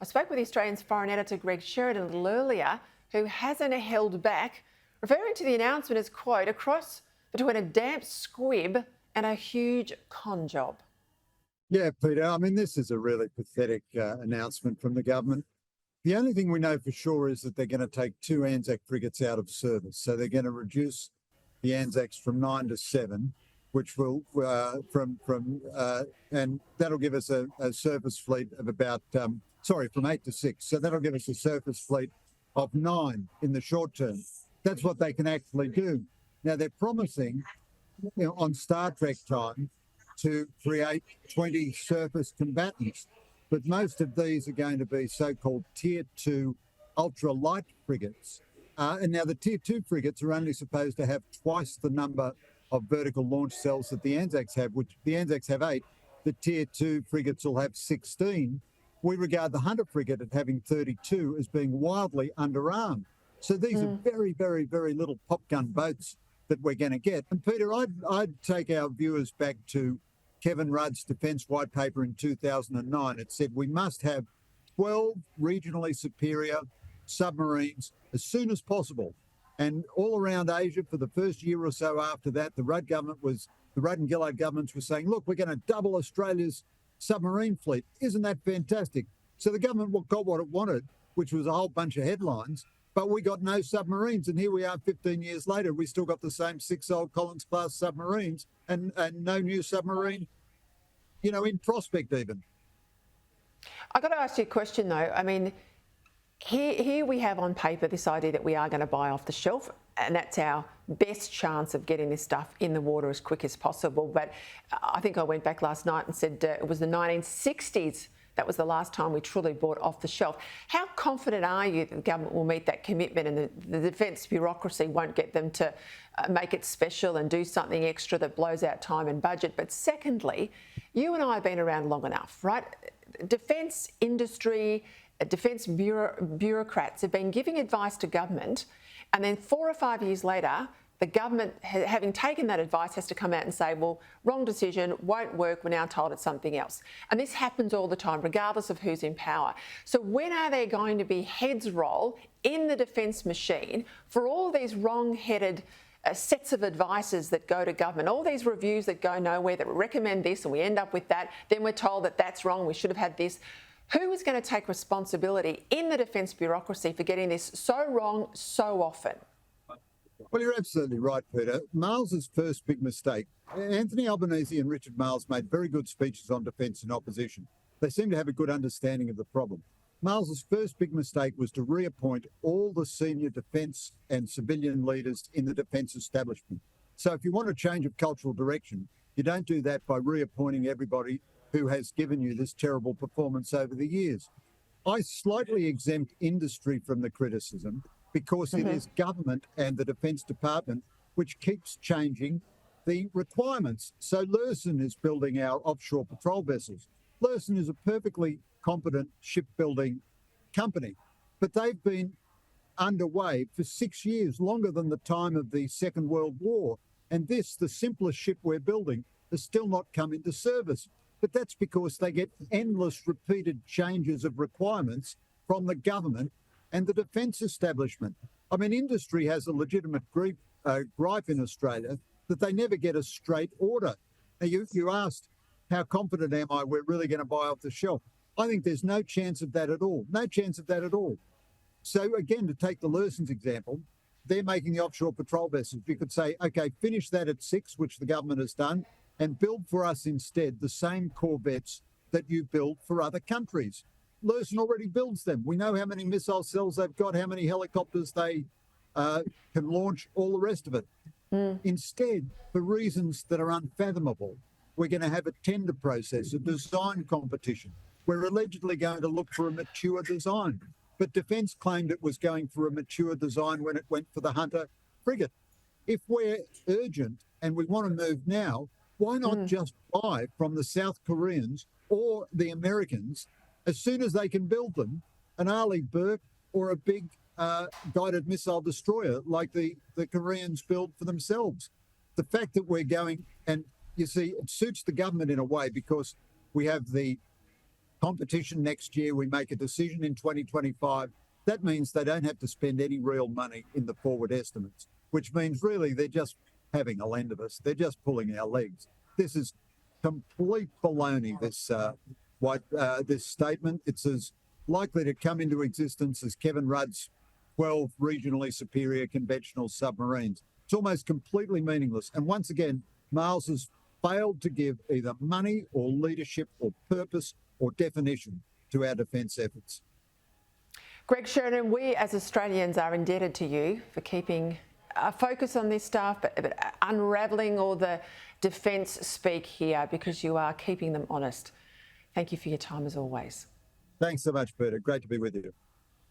spoke with Australian's foreign editor Greg Sheridan a little earlier, who hasn't held back, referring to the announcement as, quote, a cross between a damp squib and a huge con job. Yeah, Peter, I mean, this is a really pathetic announcement from the government. The only thing we know for sure is that they're going to take 2 Anzac frigates out of service. So they're going to reduce the Anzacs from 9 to 7, which will, and that'll give us a surface fleet of about, from 8 to 6. So that'll give us a surface fleet of 9 in the short term. That's what they can actually do. Now, they're promising, on Star Trek time, to create 20 surface combatants. But most of these are going to be so-called Tier 2 ultra-light frigates. And now the Tier 2 frigates are only supposed to have twice the number of vertical launch cells that the Anzacs have, which the Anzacs have 8. The Tier 2 frigates will have 16. We regard the Hunter frigate at having 32 as being wildly underarmed. So these are very, very, very little popgun boats that we're going to get. And Peter, I'd take our viewers back to Kevin Rudd's Defence White Paper in 2009. It said we must have 12 regionally superior submarines as soon as possible. And all around Asia for the first year or so after that, the Rudd and Gillard governments were saying, look, we're going to double Australia's submarine fleet. Isn't that fantastic? So the government got what it wanted, which was a whole bunch of headlines, but we got no submarines. And here we are 15 years later, we still got the same 6 old Collins-class submarines and no new submarine, in prospect even. I've got to ask you a question, though. I mean, here we have on paper this idea that we are going to buy off the shelf, and that's our best chance of getting this stuff in the water as quick as possible. But I think I went back last night and said it was the 1960s. That was the last time we truly bought off the shelf. How confident are you that the government will meet that commitment and the defence bureaucracy won't get them to make it special and do something extra that blows out time and budget? But secondly, you and I have been around long enough, right? Defence industry, defence bureaucrats have been giving advice to government, and then 4 or 5 years later, the government, having taken that advice, has to come out and say, well, wrong decision, won't work, we're now told it's something else. And this happens all the time, regardless of who's in power. So when are there going to be heads roll in the defence machine for all these wrong-headed sets of advices that go to government, all these reviews that go nowhere, that recommend this and we end up with that, then we're told that that's wrong, we should have had this. Who is going to take responsibility in the defence bureaucracy for getting this so wrong so often? Well, you're absolutely right, Peter. Miles's first big mistake, Anthony Albanese and Richard Miles made very good speeches on defence in opposition. They seem to have a good understanding of the problem. Miles's first big mistake was to reappoint all the senior defence and civilian leaders in the defence establishment. So if you want a change of cultural direction, you don't do that by reappointing everybody who has given you this terrible performance over the years. I slightly exempt industry from the criticism because it is government and the Defence Department which keeps changing the requirements. So Lursen is building our offshore patrol vessels. Lursen is a perfectly competent shipbuilding company, but they've been underway for 6 years, longer than the time of the Second World War. And this, the simplest ship we're building, has still not come into service. But that's because they get endless repeated changes of requirements from the government and the defence establishment. I mean, industry has a legitimate gripe in Australia that they never get a straight order. Now, you asked, how confident am I we're really going to buy off the shelf? I think there's no chance of that at all. No chance of that at all. So again, to take the Lursen's example, they're making the offshore patrol vessels. You could say, okay, finish that at 6, which the government has done, and build for us instead the same corvettes that you build for other countries. Lursen already builds them. We know how many missile cells they've got, how many helicopters they can launch, all the rest of it. Instead, for reasons that are unfathomable, we're going to have a tender process, a design competition. We're allegedly going to look for a mature design. But Defence claimed it was going for a mature design when it went for the Hunter frigate. If we're urgent and we want to move now, why not just buy from the South Koreans or the Americans as soon as they can build them, an Arleigh Burke or a big guided missile destroyer like the Koreans build for themselves? The fact that we're going, and you see, it suits the government in a way because we have the competition next year. We make a decision in 2025. That means they don't have to spend any real money in the forward estimates, which means really they're just having a lend of us. They're just pulling our legs. This is complete baloney, this statement. It's as likely to come into existence as Kevin Rudd's 12 regionally superior conventional submarines. It's almost completely meaningless. And once again, Miles has failed to give either money or leadership or purpose or definition to our defence efforts. Greg Sheridan, we as Australians are indebted to you for keeping a focus on this stuff, but unravelling all the defence speak here, because you are keeping them honest. Thank you for your time as always. Thanks so much, Berta. Great to be with you.